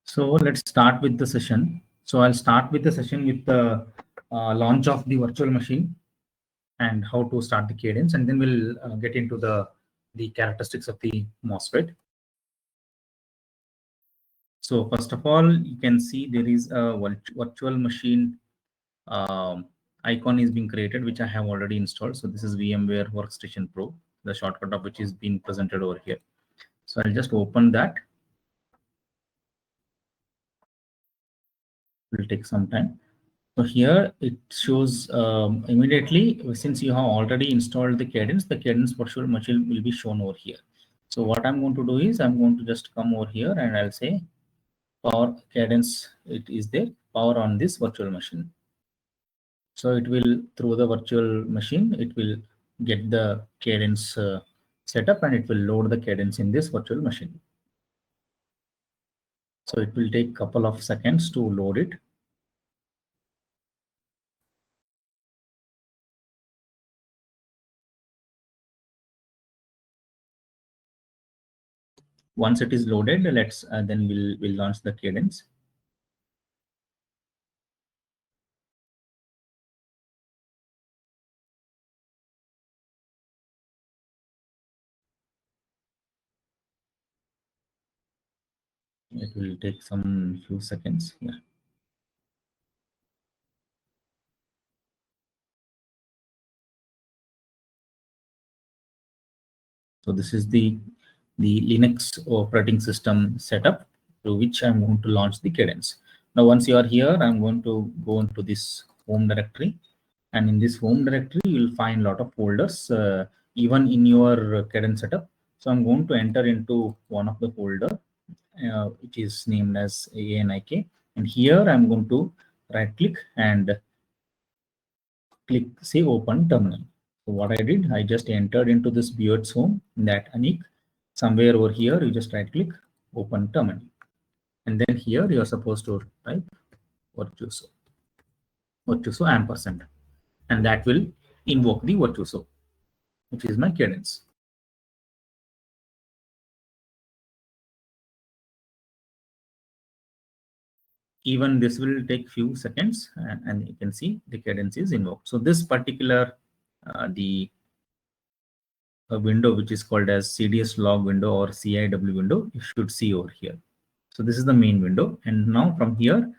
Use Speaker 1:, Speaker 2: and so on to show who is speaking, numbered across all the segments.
Speaker 1: So let's start with the session. So I'll start with the session with the launch of the virtual machine and how to start the cadence, and then we'll get into the characteristics of the MOSFET. So first of all, you can see there is a virtual machine icon is being created, which I have already installed. So this is VMware Workstation Pro, the shortcut of which is being presented over here. So I'll just open that. It will take some time. So here it shows immediately, since you have already installed the cadence virtual machine will be shown over here. So what I'm going to do is I'm going to just come over here and I'll say power cadence. It is there, power on this virtual machine. So it will, through the virtual machine, it will get the cadence setup and it will load the cadence in this virtual machine. So it will take a couple of seconds to load it. Once it is loaded, let's then we'll launch the cadence. It will take some few seconds. Yeah. So this is the Linux operating system setup through which I'm going to launch the cadence. Now, once you are here, I'm going to go into this home directory, and in this home directory, you'll find a lot of folders, even in your cadence setup. So I'm going to enter into one of the folder, which is named as ANIK, and here I'm going to right click and click say open terminal. So what I did, I just entered into this Beard's home, that Anik. Somewhere over here, you just right click, open terminal. And then here you're supposed to type virtuoso ampersand. And that will invoke the virtuoso, which is my cadence. Even this will take few seconds, and you can see the cadence is invoked. So this particular a window which is called as CDS log window or CIW window, you should see over here. So this is the main window. And now from here,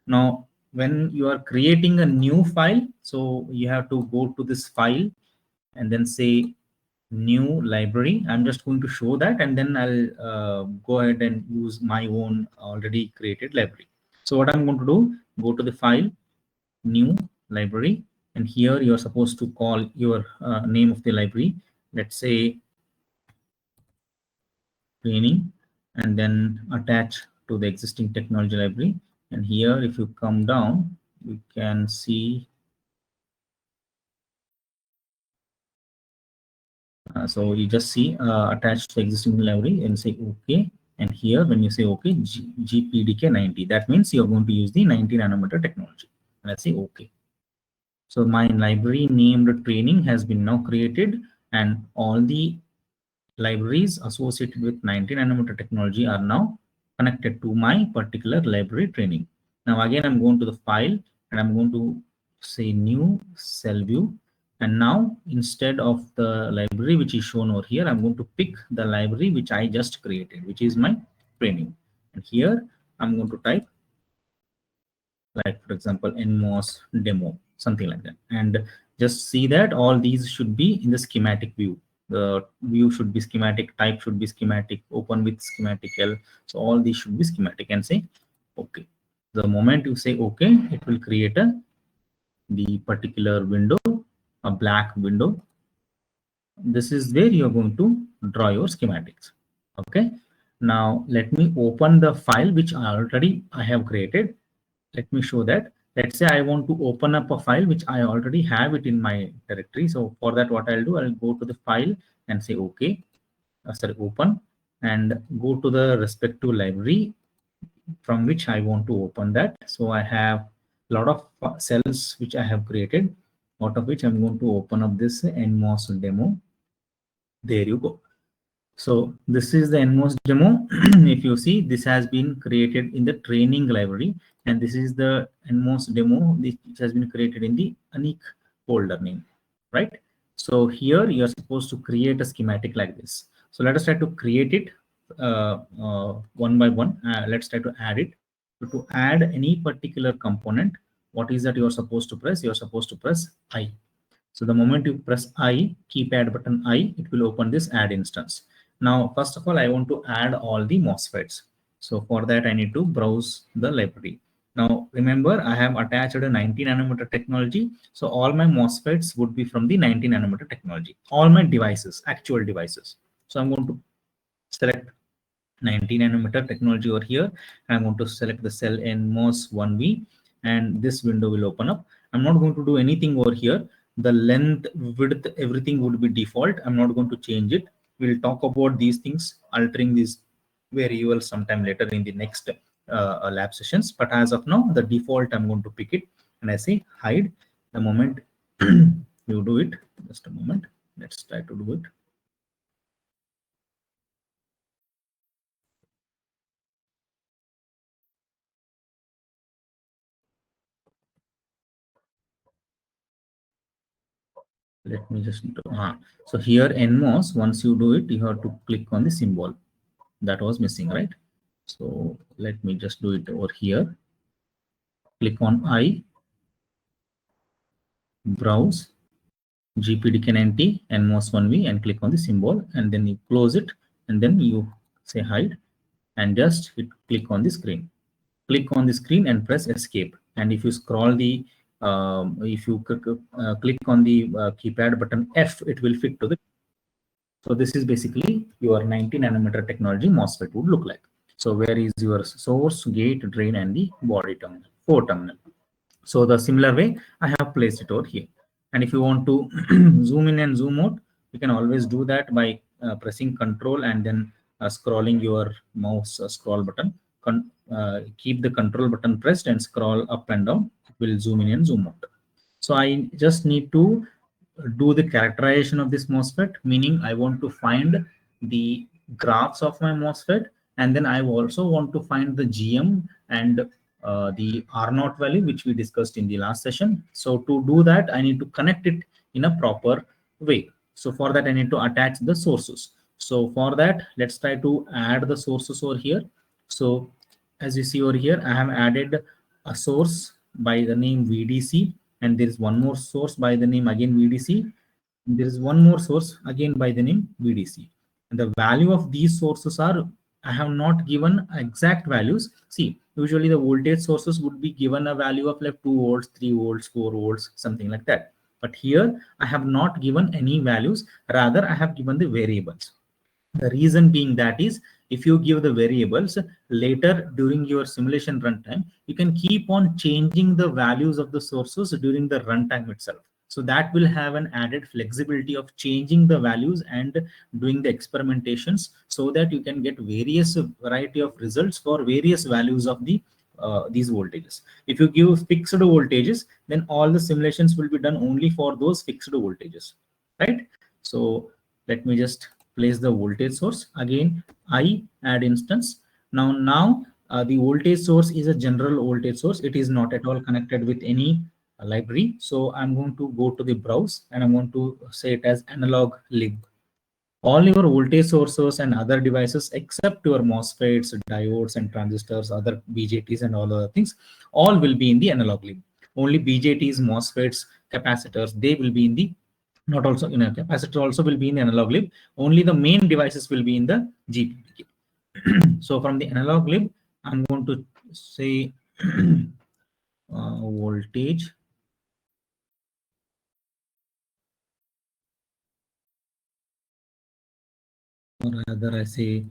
Speaker 1: now when you are creating a new file, so you have to go to this file and then say new library. I'm just going to show that, and then I'll go ahead and use my own already created library. So what I'm going to do, go to the file, new library, and here you're supposed to call your name of the library. Let's say training, and then attach to the existing technology library. And here, if you come down, you can see. So you just see attached to the existing library and say OK. And here, when you say OK, GPDK 90, that means you're going to use the 90 nanometer technology. And let's say OK. So my library named training has been now created, and all the libraries associated with 90 nanometer technology are now connected to my particular library training. Now again, I'm going to the file and I'm going to say new cell view. And now instead of the library which is shown over here, I'm going to pick the library which I just created, which is my training. And here I'm going to type, like for example, NMOS demo, something like that. And just see that all these should be in the schematic view. The view should be schematic, type should be schematic, open with schematic L. So all these should be schematic, and say OK. The moment you say OK, it will create the particular window, a black window. This is where you're going to draw your schematics. Okay. Now let me open the file which I have created. Let me show that. Let's say I want to open up a file which I already have it in my directory. So for that, what I'll do, I'll go to the file and say OK, open, and go to the respective library from which I want to open that. So I have a lot of cells which I have created, out of which I'm going to open up this NMOS demo. There you go. So this is the NMOS demo. If you see, this has been created in the training library, and this is the NMOS demo which has been created in the unique folder name, right? So here you are supposed to create a schematic like this. So let us try to create it one by one. Let's try to add it. So to add any particular component, what is that you are supposed to press? You are supposed to press I. So the moment you press I, keypad button I, it will open this add instance. Now, first of all, I want to add all the MOSFETs. So for that, I need to browse the library. Now, remember, I have attached a 90 nanometer technology. So all my MOSFETs would be from the 90 nanometer technology. All my devices, actual devices. So I'm going to select 90 nanometer technology over here. I'm going to select the cell NMOS 1V, and this window will open up. I'm not going to do anything over here. The length, width, everything would be default. I'm not going to change it. We'll talk about these things, altering these variables sometime later in the next lab sessions. But as of now, the default, I'm going to pick it, and I say hide. The moment you do it, just a moment, let's try to do it. Let me just do, so here NMOS, once you do it, you have to click on the symbol that was missing, right? So let me just do it over here. Click on I, browse, GPDK90 NMOS 1V, and click on the symbol, and then you close it, and then you say hide, and just click on the screen. Click on the screen and press escape. And if you scroll the, if you click on the keypad button F, it will fit to the. So this is basically your 90 nanometer technology MOSFET would look like. So where is your source, gate, drain, and the body terminal, 4 terminal. So the similar way, I have placed it over here. And if you want to zoom in and zoom out, you can always do that by pressing Control and then scrolling your mouse scroll button. Keep the Control button pressed and scroll up and down. It will zoom in and zoom out. So I just need to do the characterization of this MOSFET, meaning I want to find the graphs of my MOSFET, and then I also want to find the GM and the R0 value, which we discussed in the last session. So to do that, I need to connect it in a proper way. So for that, I need to attach the sources. So for that, let's try to add the sources over here. So as you see over here, I have added a source by the name VDC, and there is one more source by the name again VDC. There is one more source again by the name VDC. And the value of these sources are, I have not given exact values. See, usually the voltage sources would be given a value of like 2 volts, 3 volts, 4 volts, something like that. But here I have not given any values. Rather, I have given the variables. The reason being that is, if you give the variables later during your simulation runtime, you can keep on changing the values of the sources during the runtime itself. So that will have an added flexibility of changing the values and doing the experimentations, so that you can get various variety of results for various values of the these voltages. If you give fixed voltages, then all the simulations will be done only for those fixed voltages, right? So let me just place the voltage source again. I add instance. Now the voltage source is a general voltage source. It is not at all connected with any library. So I'm going to go to the browse, and I'm going to say it as analog lib. All your voltage sources and other devices except your MOSFETs, diodes, and transistors, other BJTs and all other things, all will be in the analog lib. Only BJTs, MOSFETs, capacitors, they will be in the, not also in a capacitor also will be in the analog lib. Only the main devices will be in the GPD. So from the analog lib, I'm going to say voltage, or rather I say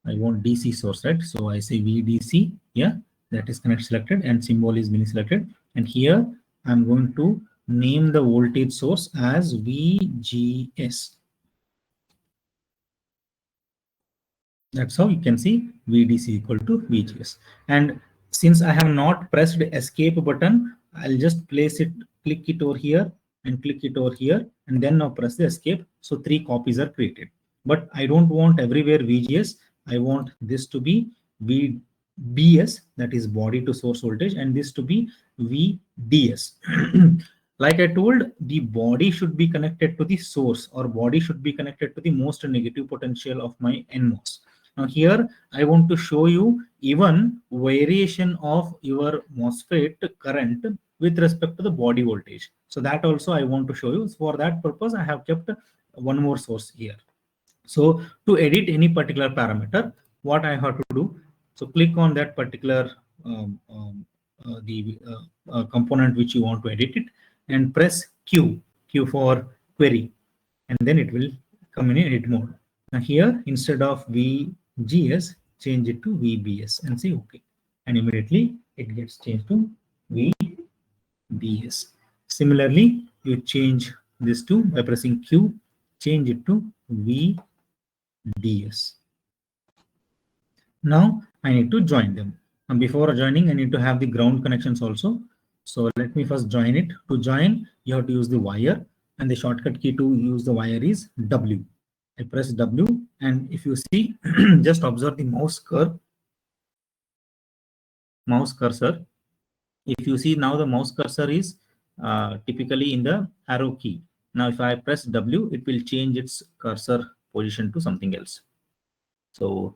Speaker 1: I want DC source, right? So I say VDC, yeah, that is connect selected, and symbol is being selected. And here I'm going to name the voltage source as VGS. That's how you can see VDC equal to VGS. And since I have not pressed the escape button, I'll just place it, click it over here and click it over here, and then now press the escape. So 3 copies are created. but I don't want everywhere VGS. I want this to be VBS, that is body to source voltage, and this to be VDS. Like I told, the body should be connected to the source, or body should be connected to the most negative potential of my NMOS. Now here I want to show you even variation of your MOSFET current with respect to the body voltage. So that also I want to show you. For that purpose, I have kept one more source here. So to edit any particular parameter, what I have to do, so click on that particular component which you want to edit it, and press Q for query, and then it will come in edit mode. Now here, instead of VGS, change it to VBS and say OK, and immediately it gets changed to VBS. Similarly, you change this to, by pressing Q, change it to VDS. Now I need to join them. And before joining, I need to have the ground connections also. So let me first join it. To join, you have to use the wire, and the shortcut key to use the wire is W. I press W, and if you see, just observe the mouse cursor. If you see now, the mouse cursor is typically in the arrow key. Now if I press W, it will change its cursor position to something else. So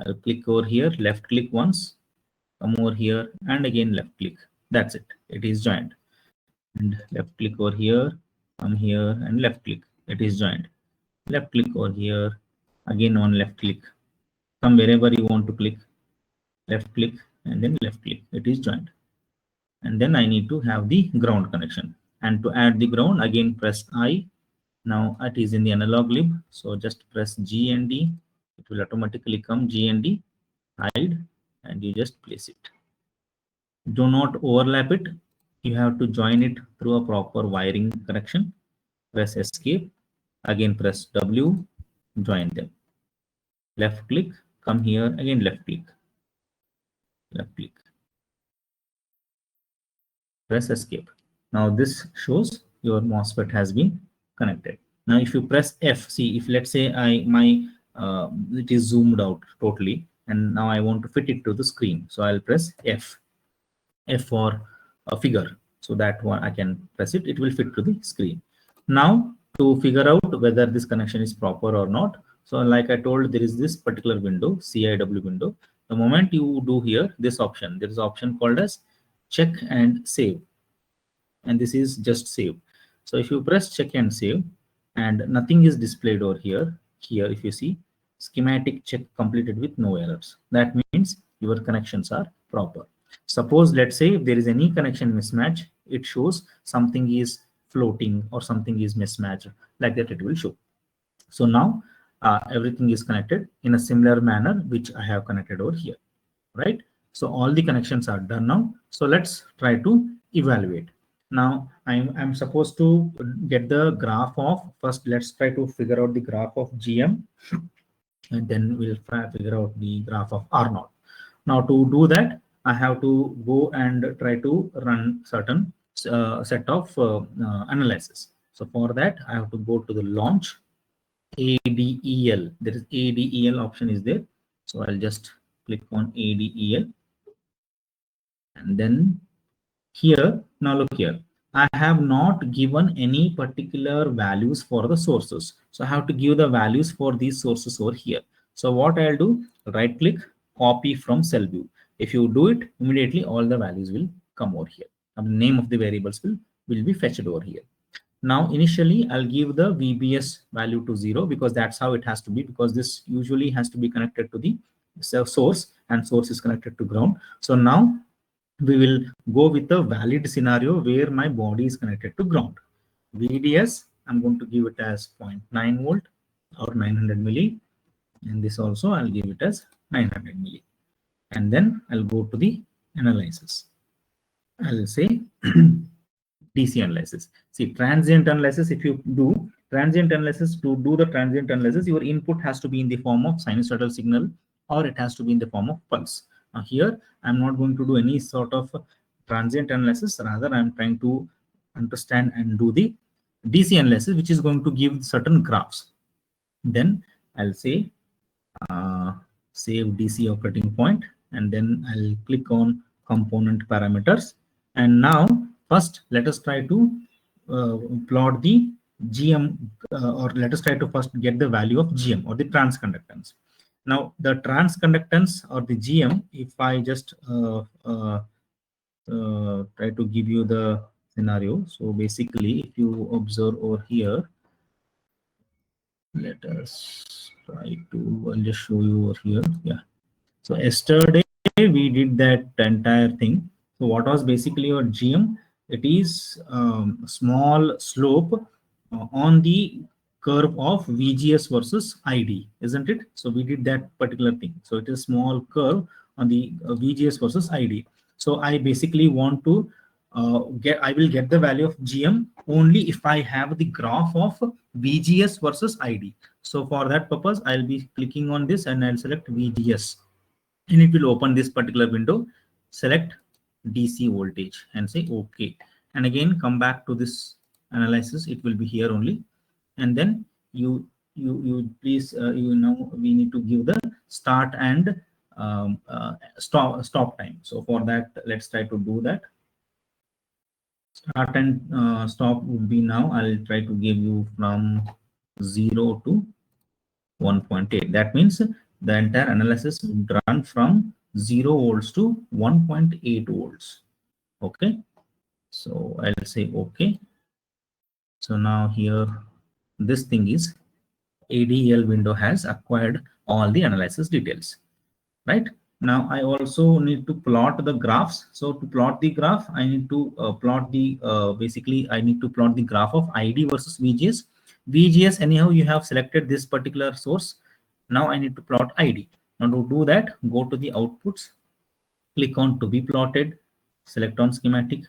Speaker 1: I'll click over here, left click once, come over here, and again left click. That's it. It is joined. And left click over here, come here, and left click. It is joined. Left click over here, again on left click. Come wherever you want to click. Left click and then left click. It is joined. And then I need to have the ground connection. And to add the ground, again press I. Now it is in the analog lib. So just press G and D. It will automatically come G and D, hide, and you just place it. Do not overlap it. You have to join it through a proper wiring connection. Press escape, again press W, join them. Left click, come here, again left click, press escape. Now this shows your MOSFET has been connected. Now if you press F, see, if let's say it is zoomed out totally, and now I want to fit it to the screen, so I'll press F for a figure, so that one I can press it, it will fit to the screen. Now to figure out whether this connection is proper or not, so like I told, there is this particular window, CIW window. The moment you do here this option, there is an option called as check and save, and this is just save. So if you press check and save, and nothing is displayed over here, if you see schematic check completed with no errors, that means your connections are proper. Suppose, let's say, if there is any connection mismatch, it shows something is floating or something is mismatched, like that it will show. So now everything is connected in a similar manner which I have connected over here, right? So all the connections are done now. So let's try to evaluate. Now I'm supposed to get the graph of, first let's try to figure out the graph of GM, and then we'll try to figure out the graph of R0. Now to do that, I have to go and try to run certain set of analysis. So for that, I have to go to the launch ADEL. There is ADEL option is there. So I'll just click on ADEL, and then here, now look here, I have not given any particular values for the sources. So I have to give the values for these sources over here. So what I'll do, right click, copy from cell view. If you do it, immediately all the values will come over here. And the name of the variables will be fetched over here. Now initially I'll give the VBS value to 0, because that's how it has to be, because this usually has to be connected to the source, and source is connected to ground. So now we will go with a valid scenario where my body is connected to ground. VDS, I'm going to give it as 0.9 volt or 900 milli, and this also I'll give it as 900 milli. And then I'll go to the analysis. I'll say DC analysis. See, transient analysis, if you do transient analysis, to do the transient analysis, your input has to be in the form of sinusoidal signal, or it has to be in the form of pulse. Now here, I'm not going to do any sort of transient analysis. Rather, I'm trying to understand and do the DC analysis, which is going to give certain graphs. Then I'll say save DC operating point, and then I'll click on component parameters. And now first let us try to plot the GM, or let us try to first get the value of GM, or the transconductance. Now the transconductance or the GM, if I just try to give you the scenario. So basically, if you observe over here, let us try to, I'll just show you over here. Yeah. So yesterday we did that entire thing. So what was basically your GM? It is small slope on the curve of VGS versus ID, isn't it? So we did that particular thing. So it is small curve on the VGS versus ID. So I basically want to I will get the value of GM only if I have the graph of VGS versus ID. So for that purpose, I'll be clicking on this and I'll select VGS, and it will open this particular window. Select DC voltage and say OK, and again come back to this analysis. It will be here only, and then you please you know, we need to give the start and stop time. So for that, let's try to do that. Start and stop would be, now I'll try to give you from 0 to 1.8. That means the entire analysis would run from 0 volts to 1.8 volts. Okay, so I'll say OK. So now here this thing is ADL window has acquired all the analysis details. Right now I also need to plot the graphs. So to plot the graph, I need to plot the basically I need to plot the graph of ID versus VGS. VGS, anyhow you have selected this particular source. Now I need to plot ID. Now to do that, go to the outputs, click on to be plotted, select on schematic,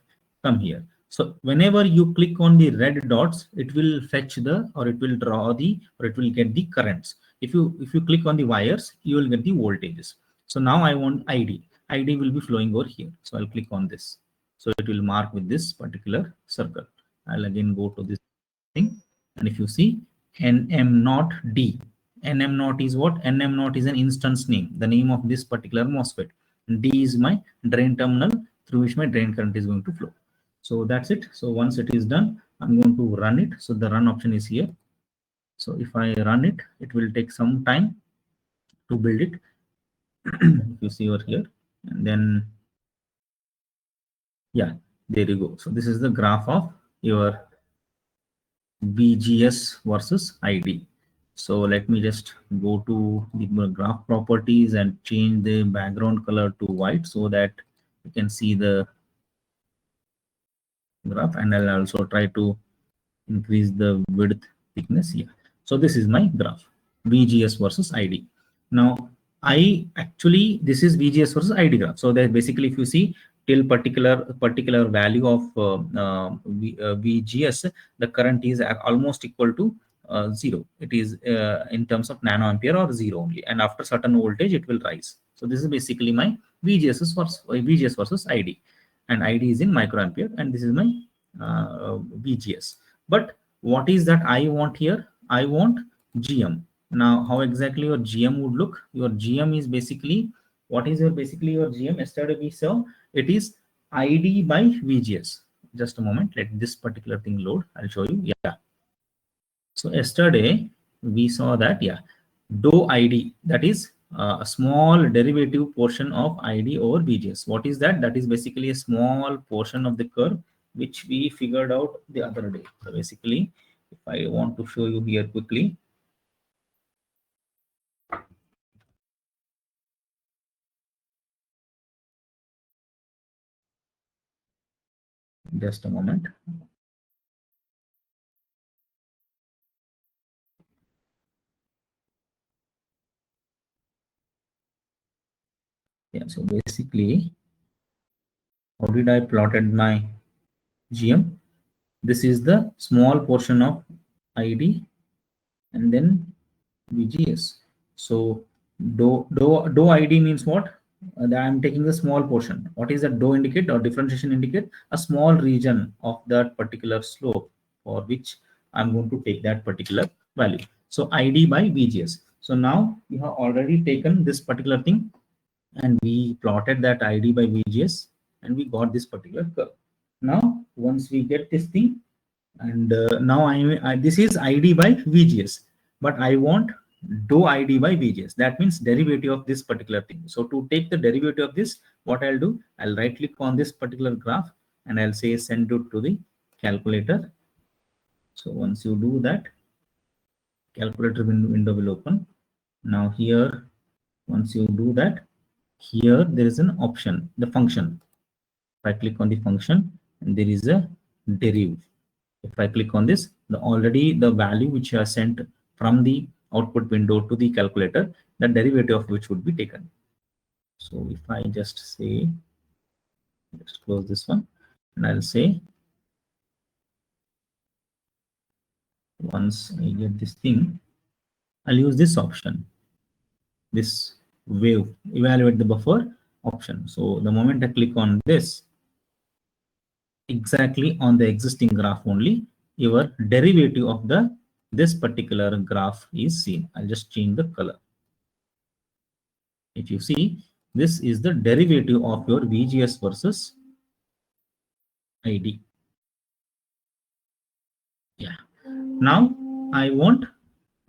Speaker 1: come here. So whenever you click on the red dots, it will fetch the, or it will draw the, or it will get the currents. If you click on the wires, you will get the voltages. So now I want ID. ID will be flowing over here. So I'll click on this. So it will mark with this particular circle. I'll again go to this thing, and if you see NM0D, NM0 is what? NM0 is an instance name, the name of this particular MOSFET. D is my drain terminal through which my drain current is going to flow. So that's it. So once it is done, I'm going to run it. So the run option is here. So if I run it, it will take some time to build it. If you see over here, and then yeah, there you go. So this is the graph of your VGS versus ID. So let me just go to the graph properties and change the background color to white so that you can see the graph, and I'll also try to increase the width thickness here. So this is my graph, VGS versus ID. Now I actually, this is VGS versus ID graph. So that basically, if you see till particular value of VGS, the current is almost equal to 0. It is in terms of nanoampere or 0 only, and after certain voltage it will rise. So this is basically my VGS versus ID, and ID is in microampere, and this is my VGS. But what is that I want here? I want GM. Now how exactly your GM would look? Your GM is basically, what is your basically your GM? Yesterday we saw it is ID by VGS. Just a moment, let this particular thing load. I'll show you. Yeah, so yesterday we saw that, yeah, dou ID, that is a small derivative portion of ID over VGS. What is that? That is basically a small portion of the curve which we figured out the other day. So basically, if I want to show you here quickly, just a moment. Yeah, so basically, how did I plotted my GM? This is the small portion of ID and then VGS. So dou ID means what? I'm taking the small portion. What is that dou indicate, or differentiation indicate? A small region of that particular slope for which I'm going to take that particular value. So ID by VGS. So now you have already taken this particular thing and we plotted that ID by VGS and we got this particular curve. Now, once we get this thing, and now this is ID by VGS, but I want dou ID by VGS. That means derivative of this particular thing. So to take the derivative of this, what I'll do, I'll right click on this particular graph and I'll say send it to the calculator. So once you do that, calculator window will open. Now here, once you do that, here there is an option, the function. If I click on the function and there is a derive. If I click on this, already the value which you have sent from the output window to the calculator, the derivative of which would be taken. So if I just say, let's close this one, and I'll say, once I get this thing, I'll use this option, this wave, evaluate the buffer option. So the moment I click on this, exactly on the existing graph only, your derivative of this particular graph is seen. I'll just change the color. If you see, this is the derivative of your VGS versus ID. Yeah. Now I want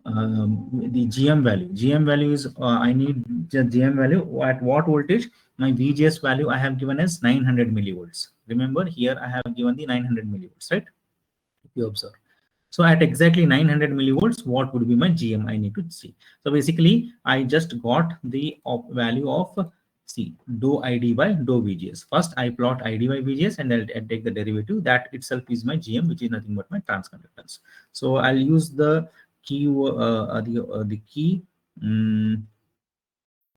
Speaker 1: the GM value. GM value is I need the GM value at what voltage. My VGS value I have given as 900 millivolts. Remember here I have given the 900 millivolts, right? If you observe. So at exactly 900 millivolts, what would be my GM? I need to see. So basically, I just got the value of C, dou ID by dou VGS. First, I plot ID by VGS and I'll take the derivative. That itself is my GM, which is nothing but my transconductance. So I'll use the key, the key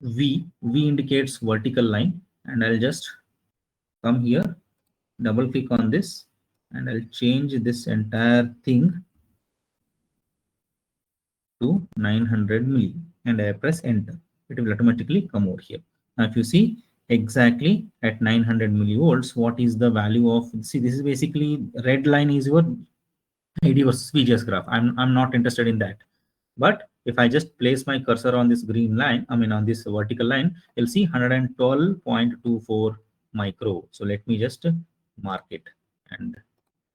Speaker 1: V. V indicates vertical line, and I'll just come here, double click on this, and I'll change this entire thing to 900 milli and I press enter. It will automatically come over here. Now if you see exactly at 900 millivolts, what is the value of, see, this is basically red line is your ID versus VGS graph. I'm not interested in that. But if I just place my cursor on this green line, I mean on this vertical line, you'll see 112.24 micro. So let me just mark it and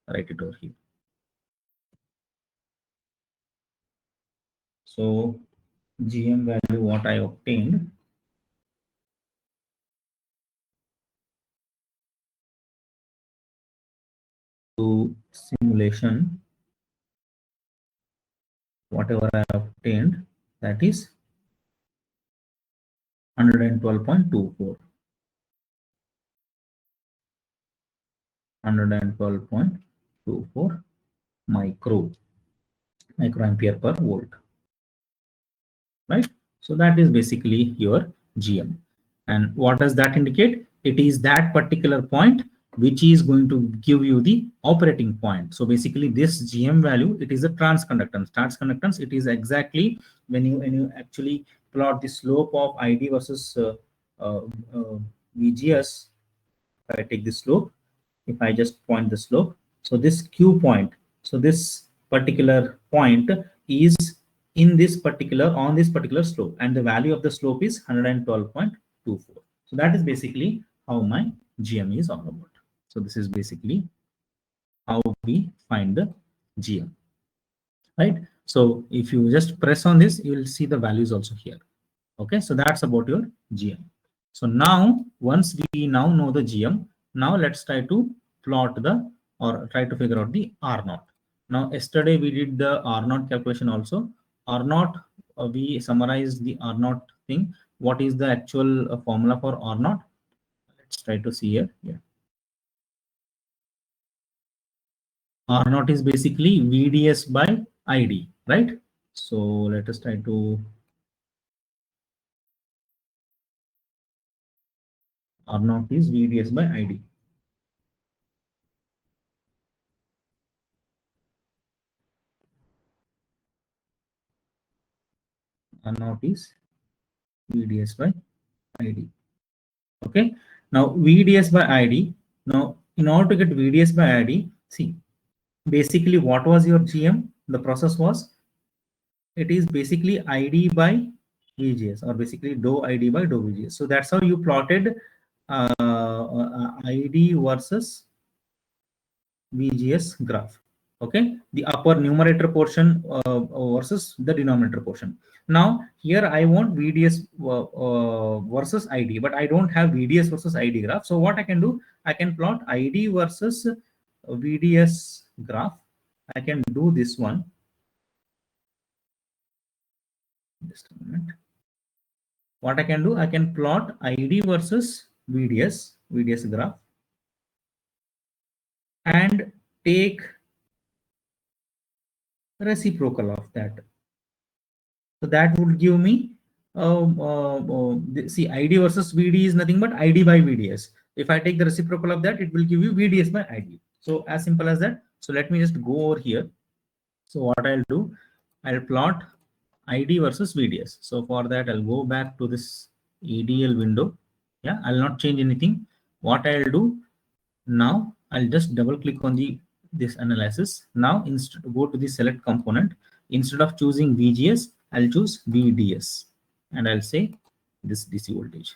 Speaker 1: write it over here. So GM value what I obtained to simulation, whatever I obtained, that is 112.24. 112.24 microampere per volt, right? So that is basically your GM. And what does that indicate? It is that particular point which is going to give you the operating point. So basically this GM value, it is a transconductance. Transconductance, it is exactly when you actually plot the slope of ID versus VGS. If I take the slope, if I just point the slope, so this Q point, so this particular point is in this particular, on this particular slope, and the value of the slope is 112.24. So that is basically how my GM is all about. So this is basically how we find the GM, right? So if you just press on this, you will see the values also here. Okay, so that's about your GM. So now, once we now know the GM, now let's try to plot the, or try to figure out the R0. Now, yesterday we did the R0 calculation also. R0, we summarized the R0 thing. What is the actual formula for R0? Let's try to see here. Yeah. R0 is basically VDS by ID, right? So let us try to R0 is VDS by ID. R0 is VDS by ID. Okay. Now VDS by ID. Now in order to get VDS by ID, see, basically what was your GM? The process was it is basically ID by VGS, or basically dou ID by dou VGS. So that's how you plotted ID versus VGS graph. Okay, the upper numerator portion versus the denominator portion. Now here I want VDS versus ID, but I don't have VDS versus ID graph. So what I can do, I can plot ID versus VDS graph. I can do this one. Just a moment. What I can do, I can plot ID versus VDS graph, and take reciprocal of that. So that would give me, see, ID versus VD is nothing but ID by VDS. If I take the reciprocal of that, it will give you VDS by ID. So as simple as that. So let me just go over here. So what I'll do, I'll plot ID versus VDS. So for that, I'll go back to this ADL window. Yeah, I'll not change anything. What I'll do now, I'll just double click on this analysis. Now instead, go to the select component. Instead of choosing VGS, I'll choose VDS, and I'll say this DC voltage.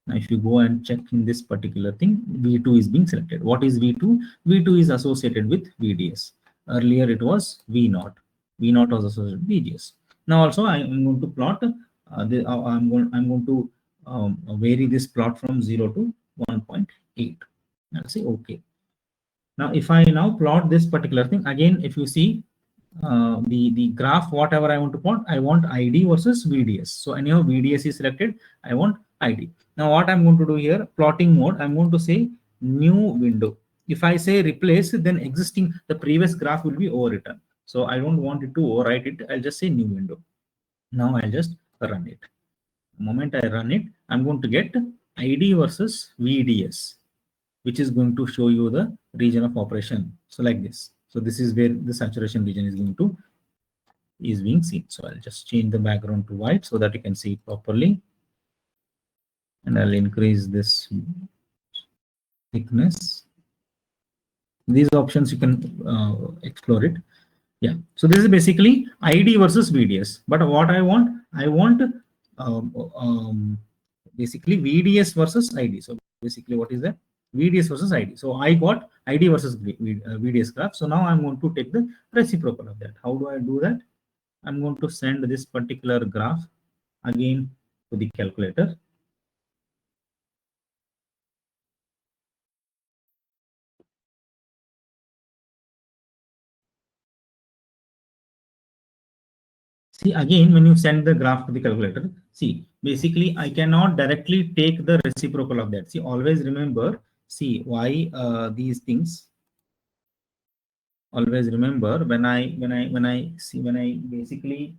Speaker 1: Now if you go and check in this particular thing, V2 is being selected. What is V2? V2 is associated with VDS. Earlier it was V0. V0 was associated with VGS. Now also I'm going to plot, I'm going to vary this plot from 0 to 1.8. I'll say okay. Now if I now plot this particular thing again, if you see the graph, whatever I want to plot, I want ID versus VDS. So anyhow VDS is selected, I want ID. Now what I'm going to do here, plotting mode, I'm going to say new window. If I say replace, then the previous graph will be overwritten. So I don't want it to overwrite it. I'll just say new window. Now I'll just run it. The moment I run it, I'm going to get ID versus VDS, which is going to show you the region of operation. So like this. So this is where the saturation region is being seen. So I'll just change the background to white so that you can see it properly. And I'll increase this thickness. These options you can explore it. Yeah. So this is basically ID versus VDS. But what I want basically VDS versus ID. So basically what is that? VDS versus ID. So I got ID versus VDS graph. So now I'm going to take the reciprocal of that. How do I do that? I'm going to send this particular graph again to the calculator. See, again, when you send the graph to the calculator, see, basically I cannot directly take the reciprocal of that. See, always remember, see why these things. Always remember when I basically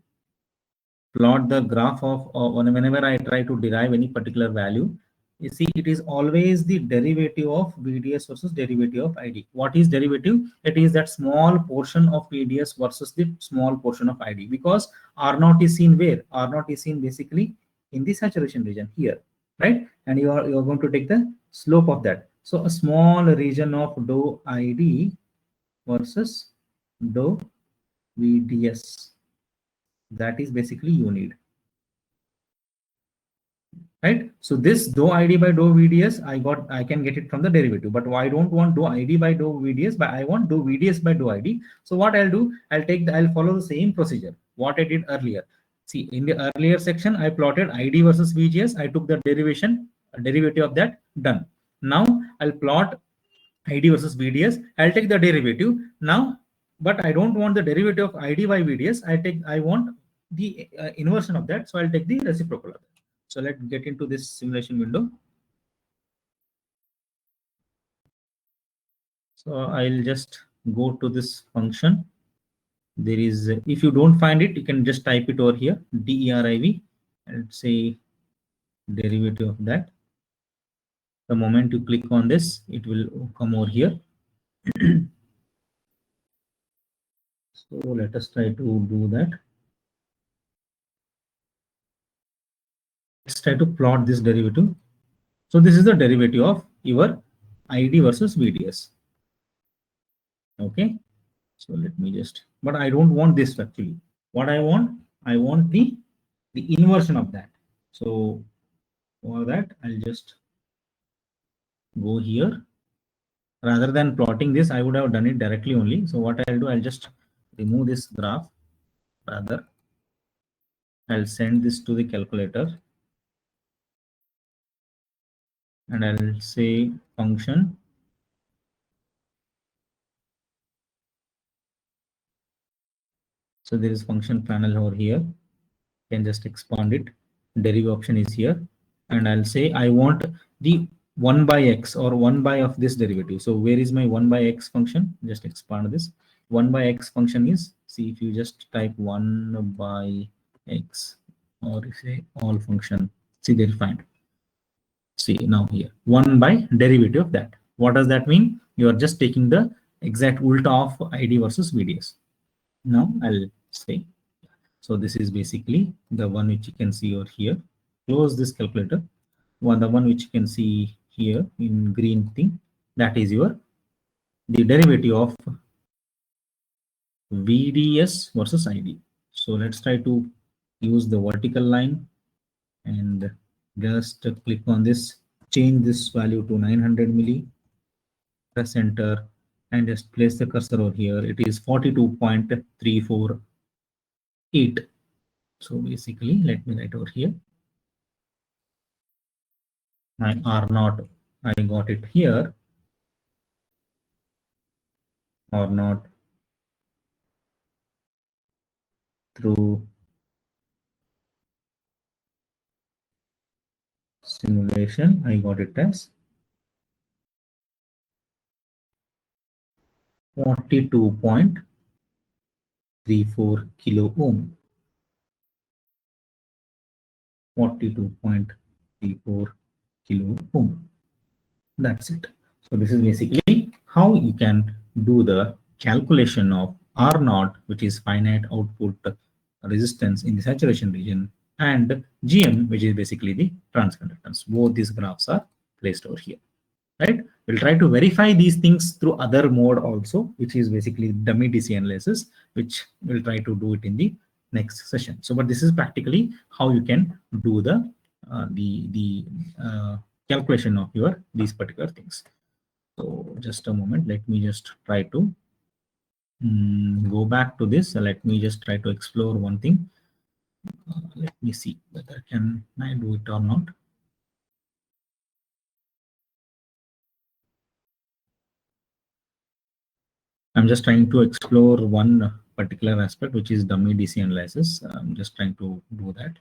Speaker 1: plot the graph of whenever I try to derive any particular value, you see it is always the derivative of VDS versus derivative of ID. What is derivative? It is that small portion of VDS versus the small portion of ID, because R0 is seen where? R0 is seen basically in the saturation region here, right? And you are going to take the slope of that. So a small region of dou ID versus dou VDS. That is basically you need, right? So this dou ID by dou VDS, I can get it from the derivative, but I don't want dou ID by dou VDS, but I want dou VDS by dou ID. So what I'll do, I'll follow the same procedure what I did earlier. See, in the earlier section, I plotted ID versus VGS. I took the derivative of that, done. Now I'll plot ID versus VDS. I'll take the derivative now, but I don't want the derivative of ID by VDS. I want the inversion of that. So I'll take the reciprocal of that. So let's get into this simulation window. So I'll just go to this function. There is, if you don't find it, you can just type it over here, deriv, and say derivative of that. The moment you click on this, it will come over here. So let us try to do that. Let's try to plot this derivative. So this is the derivative of your ID versus VDS. Okay. So let me just, but I don't want this actually. What I want, I want the inversion of that. So for that, I'll just go here. Rather than plotting this, I would have done it directly only. So what I'll do, I'll just remove this graph. Rather, I'll send this to the calculator and I'll say function. So there is function panel over here. Can just expand it. Derivative option is here, and I'll say I want the 1 by x or 1 by of this derivative. So where is my 1 by x function? Just expand this. 1 by x function is, see, if you just type 1 by x or say all function, see, they'll find. See now here 1 by derivative of that. What does that mean? You are just taking the exact ulta of id versus vds. Now I'll say, so this is basically the one which you can see over here. Close this calculator. The one which you can see here in green thing, that is the derivative of VDS versus ID. So let's try to use the vertical line and just click on this, change this value to 900 milli, press enter and just place the cursor over here. It is 42.348. So basically, let me write over here. My R0, I got it here, or not through simulation, I got it as 42.34 kilo ohm. 42.34 kilo ohm. That's it. So this is basically how you can do the calculation of R naught, which is finite output resistance in the saturation region, and GM, which is basically the transconductance. Both these graphs are placed over here. Right? We'll try to verify these things through other mode also, which is basically dummy DC analysis, which we'll try to do it in the next session. So, but this is practically how you can do the calculation of these particular things. So, just a moment. Let me just try to go back to this. Let me just try to explore one thing. Let me see whether can I do it or not. I'm just trying to explore one particular aspect, which is dummy DC analysis. I'm just trying to do that.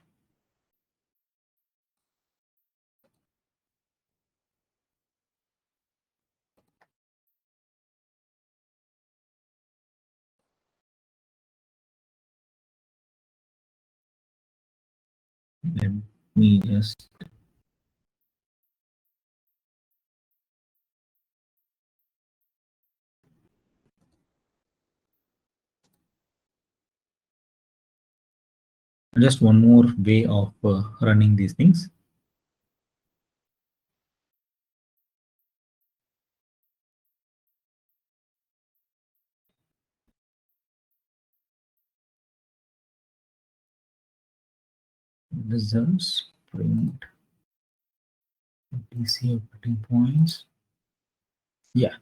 Speaker 1: Let me just one more way of running these things. Results, print DC operating points. Yeah.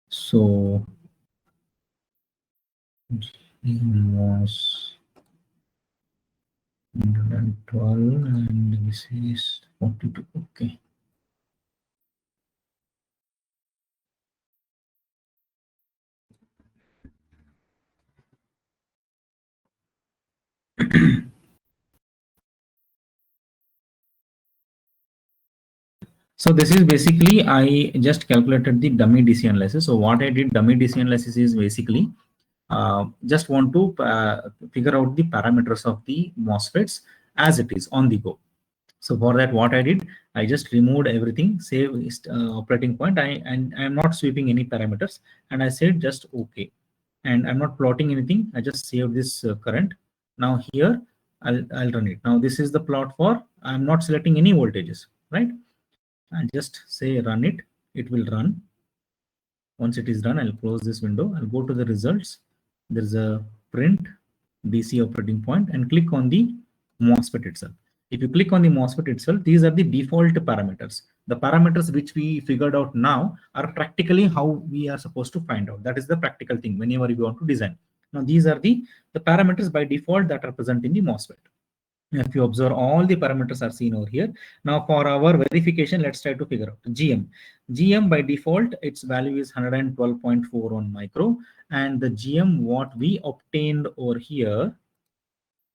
Speaker 1: So was 112 and this is 42. Okay. So this is basically, I just calculated the dummy DC analysis. So what I did, dummy DC analysis is basically just want to figure out the parameters of the MOSFETs as it is on the go. So for that, what I did, I just removed everything, save operating point. And I'm not sweeping any parameters, and I said just OK. And I'm not plotting anything. I just saved this current. Now here I'll run it. Now this is the plot for, I'm not selecting any voltages, right? And just say run it. It will run. Once it is done, I'll close this window. I'll go to the results. There's a print DC operating point, and click on the MOSFET itself. If you click on the MOSFET itself, these are the default parameters. The parameters which we figured out now are practically how we are supposed to find out. That is the practical thing whenever you want to design. Now these are the parameters by default that are present in the MOSFET. If you observe, all the parameters are seen over here. Now for our verification, let's try to figure out GM. GM by default, its value is 112.41 micro, and the GM what we obtained over here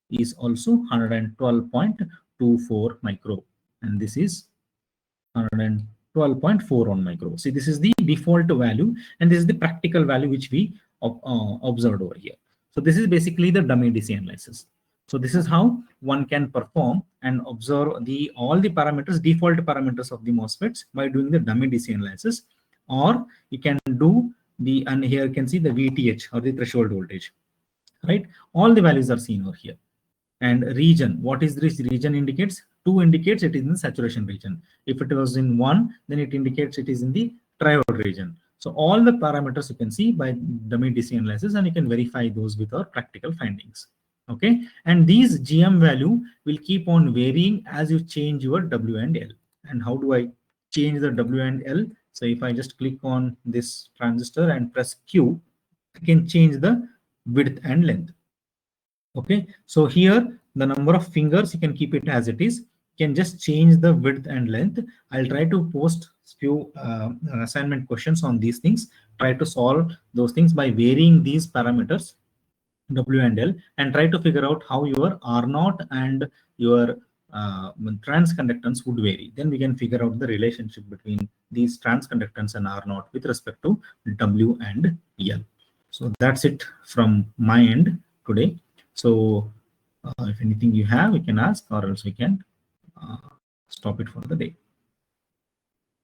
Speaker 1: is also 112.24 micro, and this is 112.41 micro. See, this is the default value, and this is the practical value which we observed over here. So this is basically the dummy DC analysis. So this is how one can perform and observe all the parameters, default parameters of the MOSFETs by doing the dummy DC analysis. Or you can do the, and here you can see the VTH or the threshold voltage, right? All the values are seen over here. And region, what is this region indicates? 2 indicates it is in the saturation region. If it was in 1, then it indicates it is in the triode region. So all the parameters you can see by dummy DC analysis, and you can verify those with our practical findings. Okay, and these GM value will keep on varying as you change your W and L. And how do I change the W and L? So if I just click on this transistor and press Q, I can change the width and length. Okay, so here the number of fingers, you can keep it as it is. You can just change the width and length. I'll try to post few assignment questions on these things. Try to solve those things by varying these parameters W and L, and try to figure out how your R0 and your transconductance would vary. Then we can figure out the relationship between these transconductance and R0 with respect to W and L. So that's it from my end today. So if anything you have, you can ask, or else we can stop it for the day.